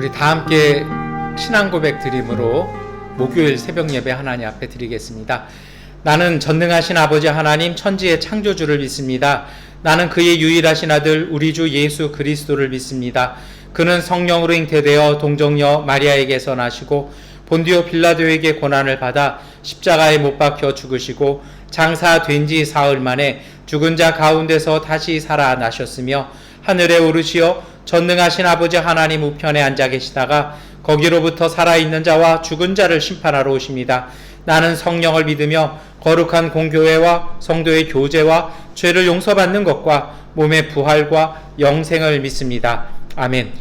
우리 다 함께 신앙 고백 드림으로 목요일 새벽 예배 하나님 앞에 드리겠습니다. 나는 전능하신 아버지 하나님 천지의 창조주를 믿습니다. 나는 그의 유일하신 아들 우리 주 예수 그리스도를 믿습니다. 그는 성령으로 잉태되어 동정녀 마리아에게서 나시고 본디오 빌라도에게 고난을 받아 십자가에 못 박혀 죽으시고 장사된 지 사흘 만에 죽은 자 가운데서 다시 살아나셨으며 하늘에 오르시어 전능하신 아버지 하나님 우편에 앉아 계시다가 거기로부터 살아있는 자와 죽은 자를 심판하러 오십니다. 나는 성령을 믿으며 거룩한 공교회와 성도의 교제와 죄를 용서받는 것과 몸의 부활과 영생을 믿습니다. 아멘.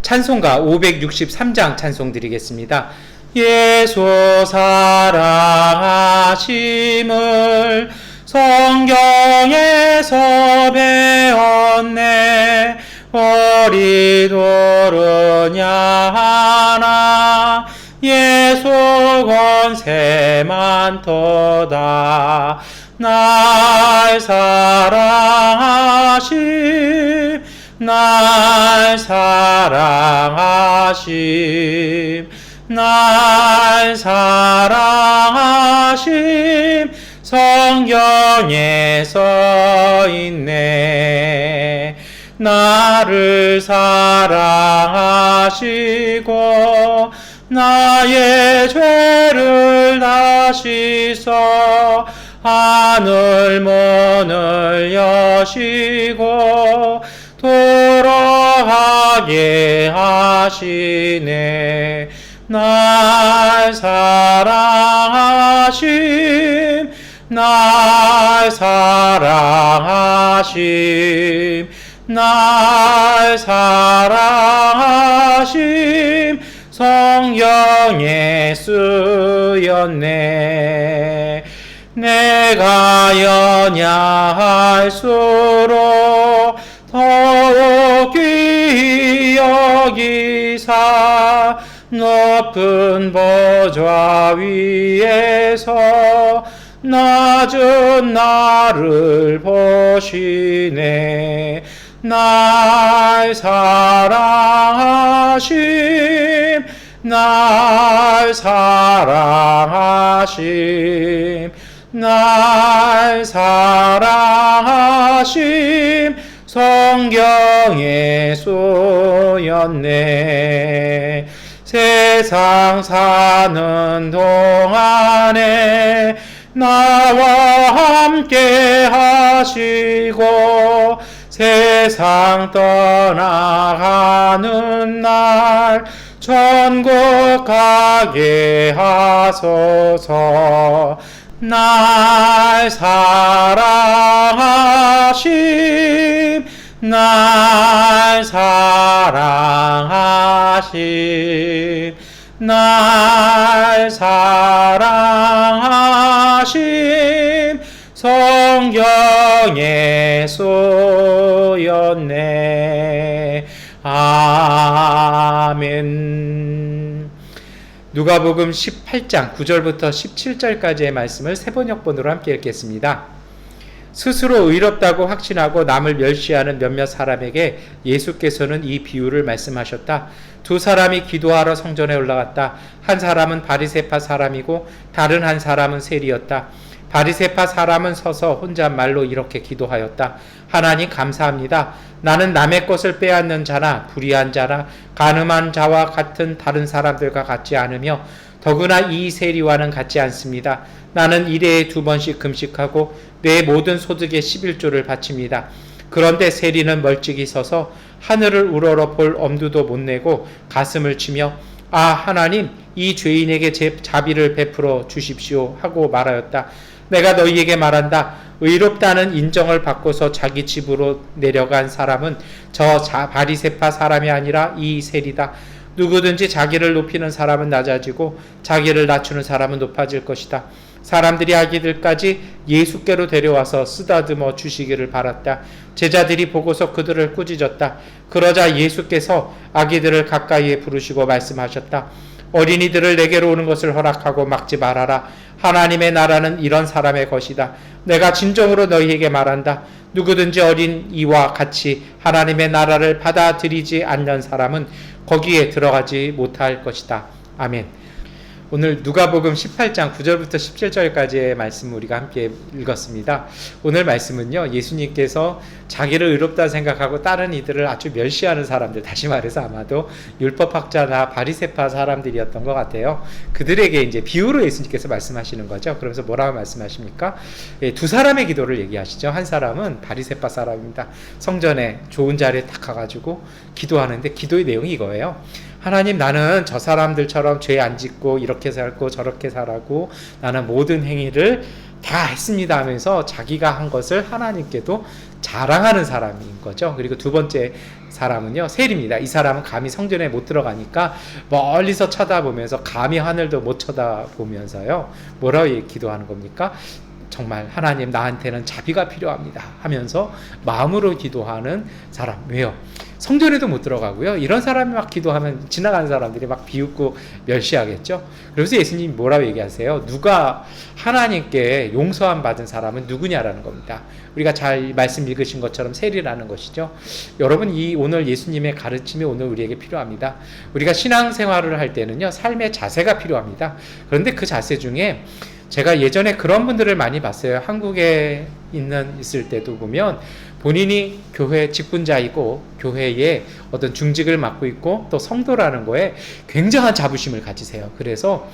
찬송가 563장 찬송 드리겠습니다. 예수 사랑하심을 성경에서 배웠네. 어리도르냐 하나 예수 권세 많도다. 날 사랑하심 날 사랑하심 날 사랑하심 성경에 써 있네. 나를 사랑하시고 나의 죄를 다시 써 하늘 문을 여시고 돌아가게 하시네. 날 사랑하심 날 사랑하심 날 사랑하심 성경에 쓰였네. 내가 연약할수록 더욱 귀히 여기사 높은 보좌 위에서 낮은 나를 보시네. 날 사랑하심 날 사랑하심 날 사랑하심 성경에 쏘였네. 세상 사는 동안에 나와 함께 하시고 세상 떠나가는 날 천국 가게 하소서. 날 사랑하심 날 사랑하심 날 사랑하심 성경에 쏘였네. 아멘. 누가복음 18장 9절부터 17절까지의 말씀을 세번역본으로 함께 읽겠습니다. 스스로 의롭다고 확신하고 남을 멸시하는 몇몇 사람에게 예수께서는 이 비유를 말씀하셨다. 두 사람이 기도하러 성전에 올라갔다. 한 사람은 바리새파 사람이고 다른 한 사람은 세리였다. 바리새파 사람은 서서 혼잣말로 이렇게 기도하였다. 하나님 감사합니다. 나는 남의 것을 빼앗는 자나 불의한 자나 간음한 자와 같은 다른 사람들과 같지 않으며 더구나 이 세리와는 같지 않습니다. 나는 일해에 2번씩 금식하고 내 모든 소득의 11조를 바칩니다. 그런데 세리는 멀찍이 서서 하늘을 우러러 볼 엄두도 못 내고 가슴을 치며 아 하나님 이 죄인에게 제 자비를 베풀어 주십시오 하고 말하였다. 내가 너희에게 말한다. 의롭다는 인정을 받고서 자기 집으로 내려간 사람은 저 바리새파 사람이 아니라 이 세리다. 누구든지 자기를 높이는 사람은 낮아지고 자기를 낮추는 사람은 높아질 것이다. 사람들이 아기들까지 예수께로 데려와서 쓰다듬어 주시기를 바랐다. 제자들이 보고서 그들을 꾸짖었다. 그러자 예수께서 아기들을 가까이에 부르시고 말씀하셨다. 어린이들을 내게로 오는 것을 허락하고 막지 말아라. 하나님의 나라는 이런 사람의 것이다. 내가 진정으로 너희에게 말한다. 누구든지 어린이와 같이 하나님의 나라를 받아들이지 않는 사람은 거기에 들어가지 못할 것이다. 아멘. 오늘 누가복음 18장 9절부터 17절까지의 말씀을 우리가 함께 읽었습니다. 오늘 말씀은요, 예수님께서 자기를 의롭다 생각하고 다른 이들을 아주 멸시하는 사람들, 다시 말해서 아마도 율법학자나 바리새파 사람들이었던 것 같아요. 그들에게 이제 비유로 예수님께서 말씀하시는 거죠. 그러면서 뭐라고 말씀하십니까? 두 사람의 기도를 얘기하시죠. 한 사람은 바리새파 사람입니다. 성전에 좋은 자리에 딱 가가지고 기도하는데, 기도의 내용이 이거예요. 하나님, 나는 저 사람들처럼 죄 안 짓고 이렇게 살고 저렇게 살고 나는 모든 행위를 다 했습니다 하면서 자기가 한 것을 하나님께도 자랑하는 사람인 거죠. 그리고 두 번째 사람은요, 셀입니다. 이 사람은 감히 성전에 못 들어가니까 멀리서 쳐다보면서 감히 하늘도 못 쳐다보면서요, 뭐라고 기도하는 겁니까? 정말 하나님, 나한테는 자비가 필요합니다 하면서 마음으로 기도하는 사람. 왜요? 성전에도 못 들어가고요. 이런 사람이 막 기도하면 지나가는 사람들이 막 비웃고 멸시하겠죠. 그래서 예수님이 뭐라고 얘기하세요? 누가 하나님께 용서함 받은 사람은 누구냐라는 겁니다. 우리가 잘 말씀 읽으신 것처럼 셀이라는 것이죠. 여러분, 이 오늘 예수님의 가르침이 오늘 우리에게 필요합니다. 우리가 신앙생활을 할 때는요, 삶의 자세가 필요합니다. 그런데 그 자세 중에 제가 예전에 그런 분들을 많이 봤어요. 한국에 있을 때도 보면 본인이 교회 직분자이고 교회에 어떤 중직을 맡고 있고 또 성도라는 거에 굉장한 자부심을 가지세요. 그래서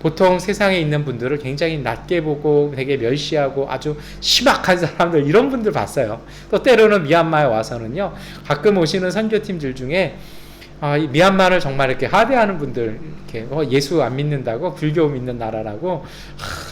보통 세상에 있는 분들을 굉장히 낮게 보고 되게 멸시하고 아주 심악한 사람들, 이런 분들 봤어요. 또 때로는 미얀마에 와서는요, 가끔 오시는 선교팀들 중에 이 미얀마를 정말 이렇게 하대하는 분들, 이렇게 예수 안 믿는다고, 불교 믿는 나라라고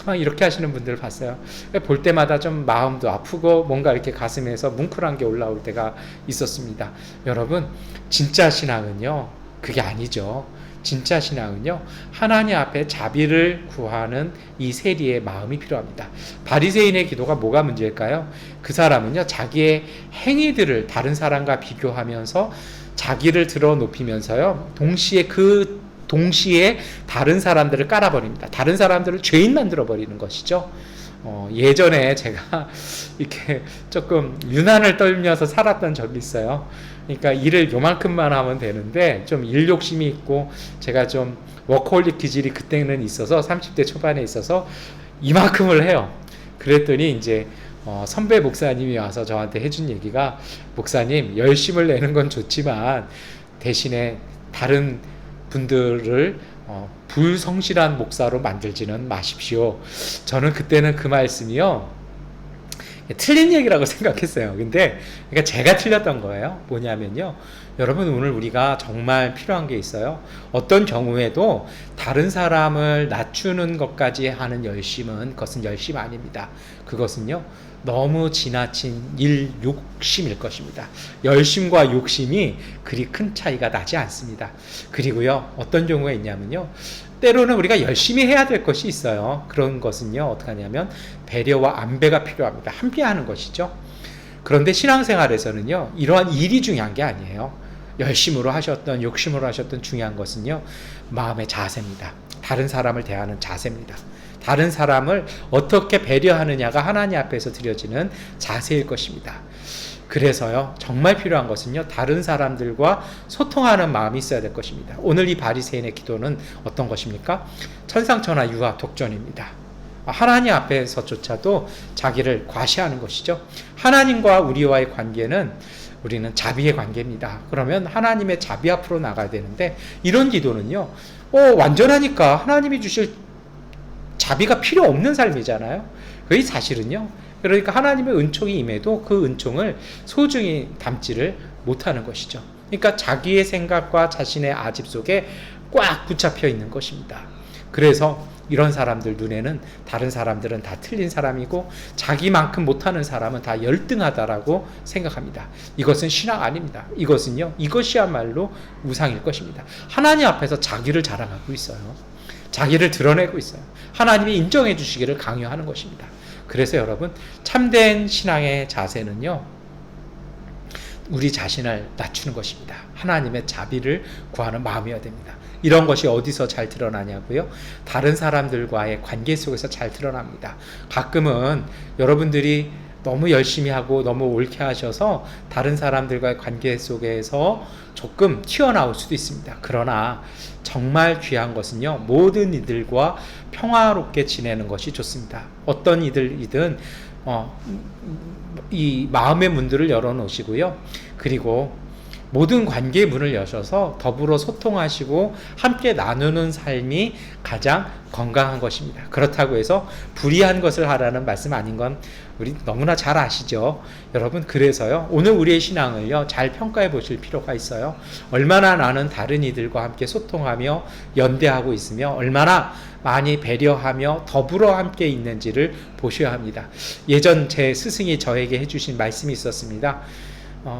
막 이렇게 하시는 분들을 봤어요. 볼 때마다 좀 마음도 아프고 뭔가 이렇게 가슴에서 뭉클한 게 올라올 때가 있었습니다. 여러분, 진짜 신앙은요, 그게 아니죠. 진짜 신앙은요, 하나님 앞에 자비를 구하는 이 세리의 마음이 필요합니다. 바리새인의 기도가 뭐가 문제일까요? 그 사람은요, 자기의 행위들을 다른 사람과 비교하면서 자기를 들어 높이면서요, 동시에 다른 사람들을 깔아버립니다. 다른 사람들을 죄인 만들어버리는 것이죠. 예전에 제가 이렇게 조금 유난을 떨면서 살았던 적이 있어요. 그러니까 일을 요만큼만 하면 되는데 좀 일 욕심이 있고 제가 좀 워커홀릭 기질이 그때는 있어서 30대 초반에 있어서 이만큼을 해요. 그랬더니 이제 선배 목사님이 와서 저한테 해준 얘기가, 목사님, 열심을 내는 건 좋지만 대신에 다른 분들을 불성실한 목사로 만들지는 마십시오. 저는 그때는 그 말씀이요, 틀린 얘기라고 생각했어요. 근데 그러니까 제가 틀렸던 거예요. 뭐냐면요, 여러분, 오늘 우리가 정말 필요한 게 있어요. 어떤 경우에도 다른 사람을 낮추는 것까지 하는 열심은, 그것은 열심 아닙니다. 그것은요, 너무 지나친 욕심일 것입니다. 열심과 욕심이 그리 큰 차이가 나지 않습니다. 그리고요, 어떤 경우가 있냐면요, 때로는 우리가 열심히 해야 될 것이 있어요. 그런 것은요, 어떻게 하냐면 배려와 안배가 필요합니다. 함께하는 것이죠. 그런데 신앙생활에서는요, 이러한 일이 중요한 게 아니에요. 열심으로 하셨던, 욕심으로 하셨던, 중요한 것은요, 마음의 자세입니다. 다른 사람을 대하는 자세입니다. 다른 사람을 어떻게 배려하느냐가 하나님 앞에서 드려지는 자세일 것입니다. 그래서요, 정말 필요한 것은요, 다른 사람들과 소통하는 마음이 있어야 될 것입니다. 오늘 이 바리새인의 기도는 어떤 것입니까? 천상천하 유아 독전입니다. 하나님 앞에서조차도 자기를 과시하는 것이죠. 하나님과 우리와의 관계는, 우리는 자비의 관계입니다. 그러면 하나님의 자비 앞으로 나가야 되는데, 이런 기도는요, 완전하니까 하나님이 주실 자비가 필요 없는 삶이잖아요. 그게 사실은요, 그러니까 하나님의 은총이 임해도 그 은총을 소중히 담지를 못하는 것이죠. 그러니까 자기의 생각과 자신의 아집 속에 꽉 붙잡혀 있는 것입니다. 그래서 이런 사람들 눈에는 다른 사람들은 다 틀린 사람이고 자기만큼 못하는 사람은 다 열등하다라고 생각합니다. 이것은 신앙 아닙니다. 이것이야말로 우상일 것입니다. 하나님 앞에서 자기를 자랑하고 있어요. 자기를 드러내고 있어요. 하나님이 인정해 주시기를 강요하는 것입니다. 그래서 여러분, 참된 신앙의 자세는요, 우리 자신을 낮추는 것입니다. 하나님의 자비를 구하는 마음이어야 됩니다. 이런 것이 어디서 잘 드러나냐고요? 다른 사람들과의 관계 속에서 잘 드러납니다. 가끔은 여러분들이 너무 열심히 하고 너무 옳게 하셔서 다른 사람들과의 관계 속에서 조금 튀어나올 수도 있습니다. 그러나 정말 귀한 것은요, 모든 이들과 평화롭게 지내는 것이 좋습니다. 어떤 이들이든 이 마음의 문들을 열어놓으시고요. 그리고 모든 관계의 문을 여셔서 더불어 소통하시고 함께 나누는 삶이 가장 건강한 것입니다. 그렇다고 해서 불의한 것을 하라는 말씀 아닌 건 우리 너무나 잘 아시죠? 여러분, 그래서요, 오늘 우리의 신앙을요, 잘 평가해 보실 필요가 있어요. 얼마나 나는 다른 이들과 함께 소통하며 연대하고 있으며 얼마나 많이 배려하며 더불어 함께 있는지를 보셔야 합니다. 예전 제 스승이 저에게 해주신 말씀이 있었습니다.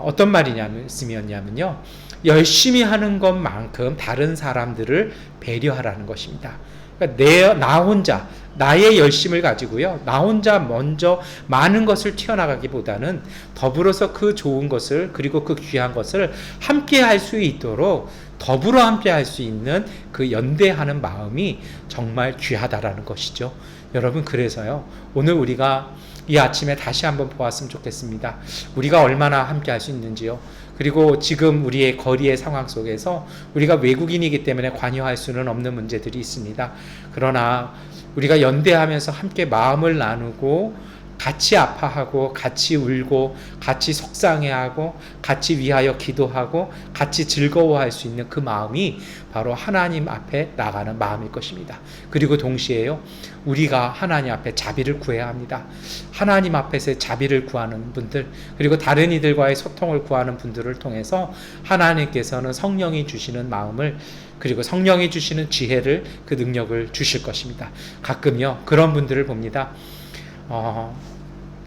어떤 말이냐면요, 열심히 하는 것만큼 다른 사람들을 배려하라는 것입니다. 그러니까 나 혼자 나의 열심을 가지고요, 나 혼자 먼저 많은 것을 튀어나가기보다는 더불어서 그 좋은 것을, 그리고 그 귀한 것을 함께 할 수 있도록 더불어 함께 할 수 있는 그 연대하는 마음이 정말 귀하다라는 것이죠. 여러분, 그래서요, 오늘 우리가 이 아침에 다시 한번 보았으면 좋겠습니다. 우리가 얼마나 함께 할 수 있는지요. 그리고 지금 우리의 거리의 상황 속에서 우리가 외국인이기 때문에 관여할 수는 없는 문제들이 있습니다. 그러나 우리가 연대하면서 함께 마음을 나누고 같이 아파하고 같이 울고 같이 속상해하고 같이 위하여 기도하고 같이 즐거워할 수 있는 그 마음이 바로 하나님 앞에 나가는 마음일 것입니다. 그리고 동시에요, 우리가 하나님 앞에 자비를 구해야 합니다. 하나님 앞에서 자비를 구하는 분들, 그리고 다른 이들과의 소통을 구하는 분들을 통해서 하나님께서는 성령이 주시는 마음을, 그리고 성령이 주시는 지혜를, 그 능력을 주실 것입니다. 가끔요, 그런 분들을 봅니다.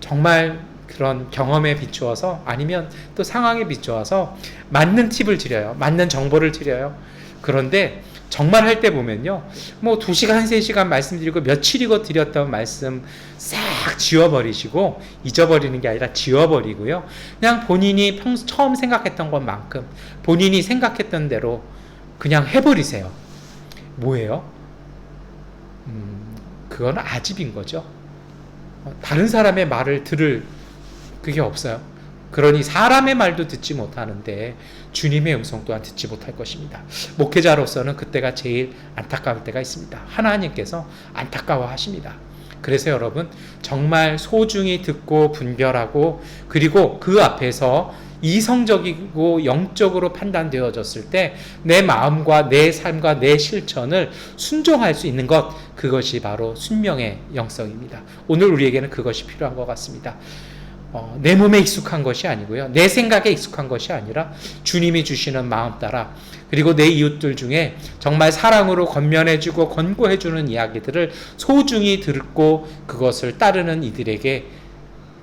정말 그런 경험에 비추어서, 아니면 또 상황에 비추어서 맞는 팁을 드려요. 맞는 정보를 드려요. 그런데 정말 할 때 보면요, 뭐 2시간, 3시간 말씀드리고 며칠이고 드렸던 말씀 싹 지워버리시고, 잊어버리는 게 아니라 지워버리고요, 그냥 본인이 처음 생각했던 것만큼 본인이 생각했던 대로 그냥 해버리세요. 뭐예요? 그건 아집인 거죠. 다른 사람의 말을 들을 그게 없어요. 그러니 사람의 말도 듣지 못하는데 주님의 음성 또한 듣지 못할 것입니다. 목회자로서는 그때가 제일 안타까울 때가 있습니다. 하나님께서 안타까워하십니다. 그래서 여러분, 정말 소중히 듣고 분별하고, 그리고 그 앞에서 이성적이고 영적으로 판단되어졌을 때 내 마음과 내 삶과 내 실천을 순종할 수 있는 것, 그것이 바로 순명의 영성입니다. 오늘 우리에게는 그것이 필요한 것 같습니다. 내 몸에 익숙한 것이 아니고요, 내 생각에 익숙한 것이 아니라 주님이 주시는 마음 따라, 그리고 내 이웃들 중에 정말 사랑으로 권면해주고 권고해주는 이야기들을 소중히 듣고 그것을 따르는 이들에게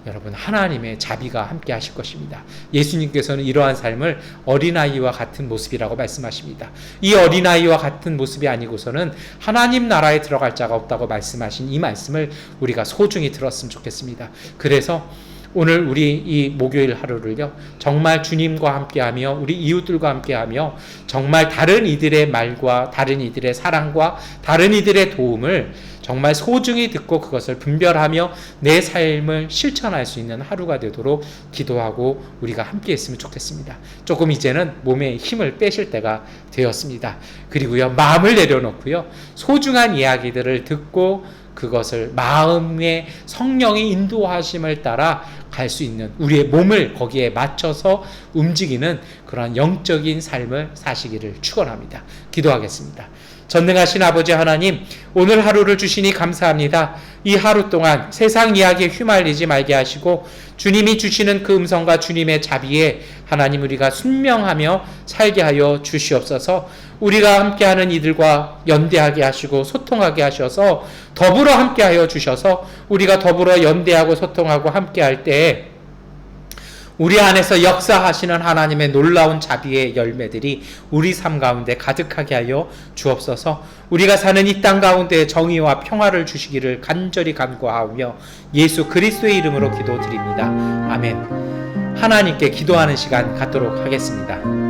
여러분, 하나님의 자비가 함께 하실 것입니다. 예수님께서는 이러한 삶을 어린아이와 같은 모습이라고 말씀하십니다. 이 어린아이와 같은 모습이 아니고서는 하나님 나라에 들어갈 자가 없다고 말씀하신 이 말씀을 우리가 소중히 들었으면 좋겠습니다. 그래서 오늘 우리 이 목요일 하루를요, 정말 주님과 함께하며 우리 이웃들과 함께하며 정말 다른 이들의 말과 다른 이들의 사랑과 다른 이들의 도움을 정말 소중히 듣고 그것을 분별하며 내 삶을 실천할 수 있는 하루가 되도록 기도하고 우리가 함께 했으면 좋겠습니다. 조금 이제는 몸에 힘을 빼실 때가 되었습니다. 그리고요, 마음을 내려놓고요, 소중한 이야기들을 듣고 그것을 마음의 성령의 인도하심을 따라 갈 수 있는, 우리의 몸을 거기에 맞춰서 움직이는 그러한 영적인 삶을 사시기를 축원합니다. 기도하겠습니다. 전능하신 아버지 하나님, 오늘 하루를 주시니 감사합니다. 이 하루 동안 세상 이야기에 휘말리지 말게 하시고 주님이 주시는 그 음성과 주님의 자비에 하나님 우리가 순명하며 살게 하여 주시옵소서. 우리가 함께하는 이들과 연대하게 하시고 소통하게 하셔서 더불어 함께하여 주셔서 우리가 더불어 연대하고 소통하고 함께할 때에 우리 안에서 역사하시는 하나님의 놀라운 자비의 열매들이 우리 삶 가운데 가득하게 하여 주옵소서. 우리가 사는 이 땅 가운데 정의와 평화를 주시기를 간절히 간구하며 예수 그리스도의 이름으로 기도드립니다. 아멘. 하나님께 기도하는 시간 갖도록 하겠습니다.